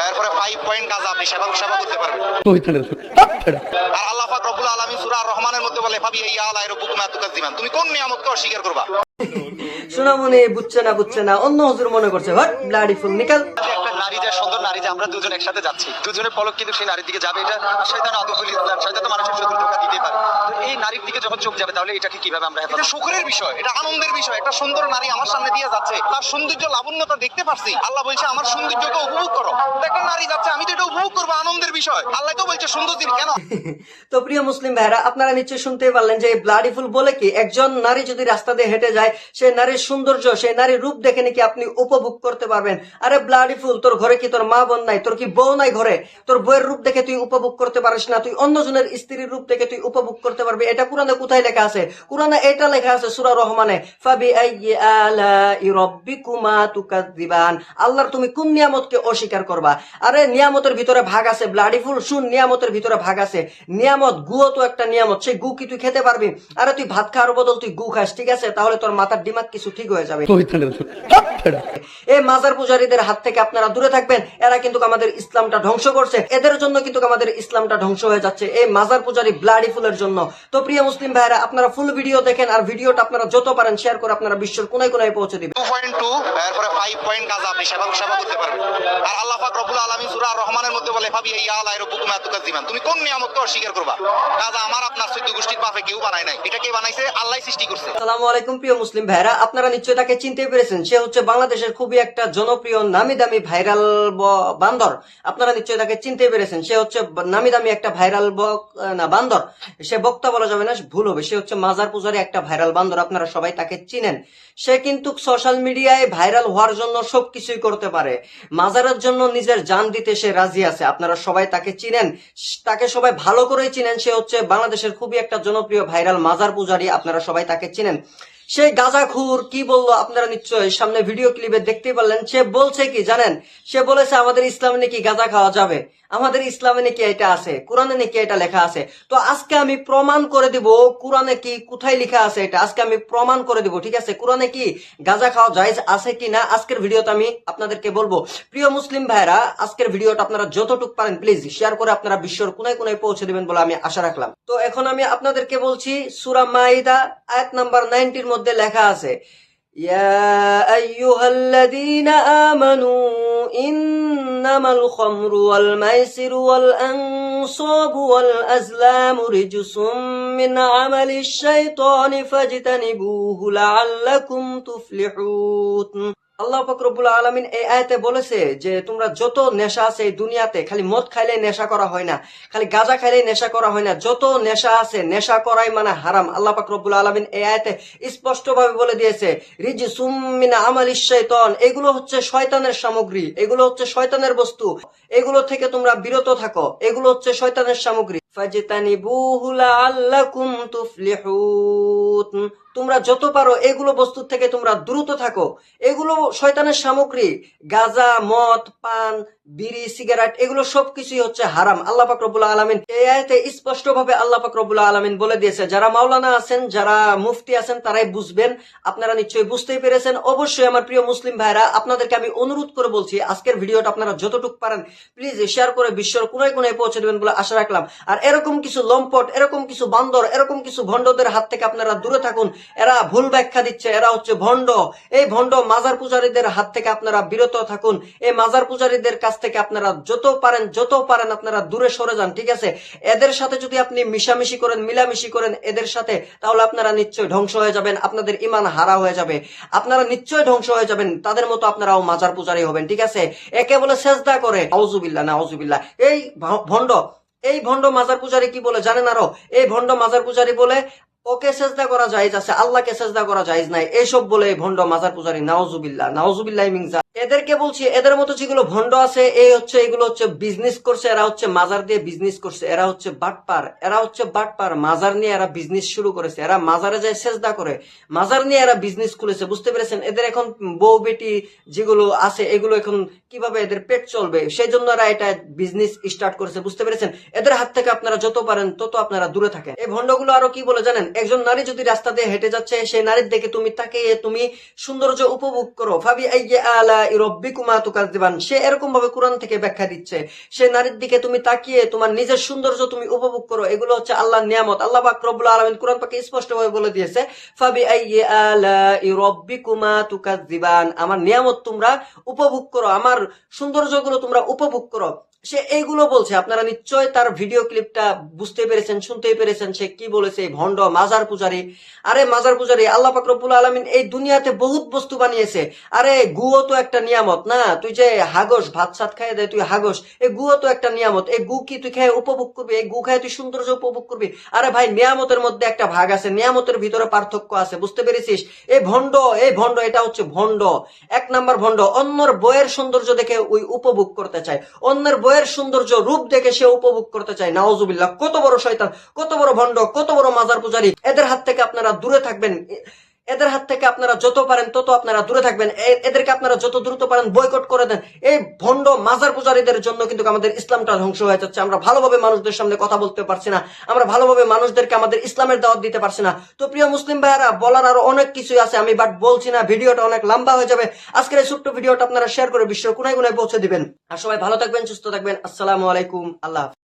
এরপরে 5 পয়েন্ট কাজ আপনি সেবা করতে পারবেন। আর আল্লাহ পাক রব্বুল আলামিন সূরা আর রহমানের মধ্যে বলে ফাবি আলা রাব্বুকুম তুকাজ্জিমান, তুমি কোন নিয়ামতকে অস্বীকার করবা? সোনামণি বুঝছে না অন্য হুজুর মনে করছে ভাট ব্লাডি ফুল নিকাল। একটা নারী যে সুন্দর নারী যে আমরা দুজন একসাথে যাচ্ছি, দুজনের পলক কিন্তু সেই নারীর দিকে যাবে, এটা শয়তান আদুল ইসলাম, শয়তান তো মানুষের শত্রু ধোঁকা দিতে পারে। তো এই নারীর দিকে যখন চোখ যাবে তাহলে এটাকে কিভাবে আমরা এটা শুকরের বিষয়, এটা আনন্দের বিষয়। একটা সুন্দর নারী আমার সামনে দিয়ে যাচ্ছে, তার সৌন্দর্য লাবণ্যতা দেখতে পারছি, আল্লাহ বলছে আমার সৌন্দর্যকে উপভোগ করো। একটা নারী যাচ্ছে, আমি তো এটা উপভোগ করবো, আনন্দের বিষয়। আল্লাহ তো বলছে সুন্দর জিনিস কেন? তো প্রিয় মুসলিম ভাইরা, আপনারা নিশ্চয়ই শুনতে পারলেন যে ব্লাডি ফুল বলে কি একজন নারী যদি রাস্তা দিয়ে হেঁটে যায়, সেই নারীর সৌন্দর্য, সেই নারীর রূপ দেখে নাকি আপনি উপভোগ করতে পারবেন। আরে ব্লাডি ফুল, তোর ঘরে কি তোর মা বোন নাই? তোর কি বউ নাই ঘরে? তোর বউয়ের রূপ দেখে তুই উপভোগ করতে পারিস না? তুই অন্যজনের স্ত্রীর রূপ দেখে তুই উপভোগ করতে পারবি? এটা কোরআনে কোথায় লেখা আছে? কোরআনে এটা লেখা আছে সূরা রহমানে, ফাবি আইয়ি আলাই রাব্বিকুমা তুকাজ্জিবান। আল্লাহর তুমি কোন নিয়ামতকে অস্বীকার করবা? আরে নিয়ামতের ভিতরে ভাগ আছে ব্লাডি ফুল, শুন, নিয়ামতের ভিতরে ভাগ আছে। নিয়ামত, গুও তো একটা নিয়ামত, সেই গু কি তুই খেতে পারবি? আরে তুই ভাত খাওয়ার বদল তুই গু খাস, ঠিক আছে? তাহলে তোর মাথার দিমাগ কিছু ঠিক হয়ে যাবে। এই মাজার পূজারীদের হাত থেকে আপনারা দূরে থাকবেন। এরা কিন্তু আমাদের ইসলামটা ধ্বংস করছে, এদের জন্য কিন্তু আমাদের ইসলামটা ধ্বংস হয়ে যাচ্ছে, এই মাজার পূজারী ব্লাডি ফুলের জন্য। তো প্রিয় মুসলিম ভাইরা, আপনারা ফুল ভিডিও দেখেন, আর ভিডিওটা আপনারা যত পারেন শেয়ার করে আপনারা বিশ্বের কোনায় কোনায় পৌঁছে দিবেন। 2.2 এরপরে 5 পয়েন্ট কাজ আপনি সেবা করতে পারবেন। আর আল্লাহ পাক রব্বুল আলামিন সূরা আর রহমানের মধ্যে বলে ফাবি আলা রাব্বুকুম তুকাজ্জিমান, তুমি কোন নিয়ামতকে অস্বীকার করবা? কাজ আমার আপনার 14 গোষ্ঠীর বাপে কেউ বানায় নাই, এটা কে বানাইছে? আল্লাহই সৃষ্টি করছে। আসসালামু আলাইকুম প্রিয় মুসলিম ভাইরা, আপনারা নিশ্চয়ই তাকে চিনতে পেরেছেন। সে হচ্ছে বাংলাদেশের খুবই একটা জনপ্রিয় নামি দামি ভাইরাল বান্দর। আপনারা নিশ্চয়ই তাকে চিনতে পেরেছেন। সে হচ্ছে নামি দামি একটা ভাইরাল বান্দর। সে বক্তা বলা যাবে না, ভুল হবে। সে হচ্ছে মাজার পূজারী একটা ভাইরাল বান্দর। আপনারা সবাই তাকে চিনেন। সে কিন্তু সোশ্যাল মিডিয়ায় ভাইরাল হওয়ার জন্য সবকিছুই করতে পারে। মাজারের জন্য নিজের জান দিতে সে রাজি আছে। আপনারা সবাই তাকে চিনেন, তাকে সবাই ভালো করেই চিনেন। সে হচ্ছে বাংলাদেশের খুবই একটা জনপ্রিয় ভাইরাল মাজার পূজারী। আপনারা সবাই তাকে চিনেন। সেই গাঁজাখুর কি বললো আপনারা নিশ্চয়ই সামনে ভিডিও ক্লিপে দেখতে পারলেন। সে বলছে কি জানেন? সে বলেছে আমাদের ইসলামে নাকি গাঁজা খাওয়া যাবে, আমাদের ইসলামে নাকি এটা আছে, কোরআনে নাকি এটা লেখা আছে। তো আজকে আমি প্রমাণ করে দিব কোরআনে কি কোথায় লেখা আছে এটা। আজকে আমি প্রমাণ করে দিব, ঠিক আছে? কোরআনে কি গাঁজা খাওয়া জায়েজ আছে কি না আজকের ভিডিওতে আমি আপনাদেরকে বলবো। প্রিয় মুসলিম ভাইরা, আজকের ভিডিওটা আপনারা যতটুকু পারেন প্লিজ শেয়ার করে আপনারা বিশ্বের কোনায় কোনায় পৌঁছে দিবেন বলে আমি আশা রাখলাম। তো এখন আমি আপনাদেরকে বলছি সূরা মাইদা আয়াত নাম্বার 90 এর মধ্যে লেখা আছে, ইয়া আইয়ুহাল্লাযীনা আমানু ইন্নামাল খামরু ওয়াল মাইসিরু ওয়াল আনসাবু ওয়াল আজলামু রিজসুম মিন আমালিশ শাইতানি ফাজতানিবুহু লাআল্লাকুম তুফলিহুন। আল্লাহ পাক রব্বুল আলামিন এই আয়াতে বলেছে যে তোমরা যত নেশা আছে এই দুনিয়াতে, খালি মদ খাইলে নেশা করা হয় না, খালি গাঁজা খাইলে নেশা করা হয় না, যত নেশা আছে নেশা করাই মানে হারাম। আল্লাহ পাক রব্বুল আলামিন এই আয়াতে স্পষ্ট ভাবে বলে দিয়েছে রিজসুম মিন আমালিশ শাইতান, এগুলো হচ্ছে শয়তানের সামগ্রী, এগুলো হচ্ছে শয়তানের বস্তু, এগুলো থেকে তোমরা বিরত থাকো, এগুলো হচ্ছে শয়তানের সামগ্রী। ফাজতানিবুহু লাআল্লাকুম তুফলিহুন, তোমরা যত পারো এগুলো বস্তুর থেকে তোমরা দ্রুত থাকো। এগুলো শয়তানের সামগ্রী, গাঁজা, মদ, পান, বিড়ি, সিগারেট, এগুলো সবকিছুই হচ্ছে হারাম। আল্লাহ পাক রব্বুল আলামিন এই আয়াতে স্পষ্ট ভাবে আল্লাহ পাক রব্বুল আলামিন বলে দিয়েছে। যারা মাওলানা আছেন, যারা মুফতি আছেন, তারাই বুঝবেন। আপনারা নিশ্চয়ই বুঝতেই পেরেছেন। অবশ্যই আমার প্রিয় মুসলিম ভাইরা, আপনাদেরকে আমি অনুরোধ করে বলছি আজকের ভিডিওটা আপনারা যতটুকু পারেন প্লিজ শেয়ার করে বিশ্বের কোনায় কোনায় পৌঁছে দেবেন বলে আশা রাখলাম। আর এরকম কিছু লম্পট, এরকম কিছু বান্দর, এরকম কিছু ভণ্ডদের হাত থেকে আপনারা দূরে থাকুন। এরা ভুল ব্যাখ্যা দিচ্ছে, এরা হচ্ছে ভণ্ড। এই ভণ্ড মাজার পূজারীদের হাত থেকে আপনারা বিরত থাকুন। এই মাজার পূজারীদের কাছ থেকে আপনারা যত পারেন আপনারা দূরে সরে যান, ঠিক আছে? এদের সাথে যদি আপনি মিশামিশি করেন, মিলামিশি করেন এদের সাথে, তাহলে আপনারা নিশ্চয়ই ধ্বংস হয়ে যাবেন, আপনাদের ঈমান হারা হয়ে যাবে, আপনারা নিশ্চয়ই ধ্বংস হয়ে যাবেন। তাদের মতো আপনারাও মাজার পূজারী হবেন, ঠিক আছে? একে বলে সেজদা করে, নাউজুবিল্লাহ নাউজুবিল্লাহ। এই ভণ্ড, এই ভণ্ড মাজার পূজারী কি বলে জানেন? আরো এই ভণ্ড মাজার পূজারী বলে ওকে সেজদা করা জায়েজ আছে, আল্লাহকে সেজদা করা জায়েজ নাই, এইসব বলে এই ভণ্ড মাজার পূজারী। নাউজুবিল্লাহ নাউজুবিল্লাহ মিন যালিক। এদেরকে বলছি, এদের মতো যেগুলো ভণ্ড আছে এগুলো হচ্ছে বিজনেস করছে, এরা হচ্ছে মাজার দিয়ে বিজনেস করছে, এরা হচ্ছে বাটপার, মাজার নিয়ে এরা বিজনেস শুরু করেছে, এরা মাজারে যায় সেজদা করে, মাজার নিয়ে এরা বিজনেস খুলেছে, বুঝতে পেরেছেন? এদের এখন বউ বেটি যেগুলো আছে এগুলো এখন কিভাবে এদের পেট চলবে, সেই জন্য এরা এটা বিজনেস স্টার্ট করেছে, বুঝতে পেরেছেন? এদের হাত থেকে আপনারা যত পারেন তত আপনারা দূরে থাকেন। এই ভণ্ডগুলো আরো কি বলে জানেন? একজন নারী যদি রাস্তা দিয়ে হেঁটে যাচ্ছে, সেই নারীর দিকে তুমি তাকিয়ে তুমি সৌন্দর্য উপভোগ করো। ফাবি আইয়ি আলাই রাব্বিকুমা তুকাজ্জিবান, সে এরকম ভাবে কোরআন থেকে ব্যাখ্যা দিচ্ছে। সেই নারীর দিকে তুমি তাকিয়ে তোমার নিজের সৌন্দর্য তুমি উপভোগ করো। এগুলো হচ্ছে আল্লাহর নিয়ামত। আল্লাহ পাক রব্বুল আলামিন কোরআন পাকে স্পষ্টভাবে বলে দিয়েছে, ফাবি আইয়ি আলাই রাব্বিকুমা তুকাজ্জিবান, আমার নিয়ামত তোমরা উপভোগ করো, আমার সৌন্দর্যগুলো তোমরা উপভোগ করো। সে এইগুলো বলছে। আপনারা নিশ্চয় তার ভিডিও ক্লিপটা বুঝতে পেরেছেন, শুনতেই পেরেছেন সে কি বলেছে। ভণ্ড মাজার পূজারী, আরে মাজার পূজারী, আল্লাহ পাক রব্বুল আলামিন এই দুনিয়াতে বহুত বস্তু বানিয়েছে। আরে গুও তো একটা নিয়ামত না, তুই যে হাগস, ভাত সাত খাইয়ে দেয় তুই হাগস, এই গুও তো একটা নিয়ামত। এই গু কি তুই খেয়ে উপভোগ করবি? এই গু খেয়ে তুই সৌন্দর্য উপভোগ করবি? আরে ভাই, নিয়ামতের মধ্যে একটা ভাগ আছে, নিয়ামতের ভিতরে পার্থক্য আছে, বুঝতে পেরেছিস? এই ভণ্ড, এটা হচ্ছে ভণ্ড, এক নাম্বার ভণ্ড। অন্যর বইয়ের সৌন্দর্য দেখে ওই উপভোগ করতে চায়, অন্যের বইয়ের সৌন্দর্য রূপ দেখে সে উপভোগ করতে চায়। নাউজুবিল্লাহ, কত বড় শয়তান, কত বড় ভণ্ড, কত বড় মাজার পূজারী। এদের হাত থেকে আপনারা দূরে থাকবেন, এদের হাত থেকে আপনারা যত পারেন তত আপনারা দূরে থাকবেন। এদেরকে আপনারা যত দ্রুত পারেন বয়কট করে দেন। এই ভণ্ড মাজার পূজারীদের জন্য কিন্তু আমাদের ইসলামটা ধ্বংস হয়ে যাচ্ছে। আমরা ভালোভাবে মানুষদের সামনে কথা বলতে পারছি না, আমরা ভালোভাবে মানুষদেরকে আমাদের ইসলামের দাওয়াত দিতে পারছি না। তো প্রিয় মুসলিম ভাইয়েরা, বলার আরো অনেক কিছুই আছে, আমি বাট বলছি না, ভিডিওটা অনেক লম্বা হয়ে যাবে। আজকের এই ছোট্ট ভিডিওটা আপনারা শেয়ার করে বিশ্বের কোনায় কোনায় পৌঁছে দিবেন। আর সবাই ভালো থাকবেন, সুস্থ থাকবেন। আসসালামু আলাইকুম, আল্লাহ হাফেজ।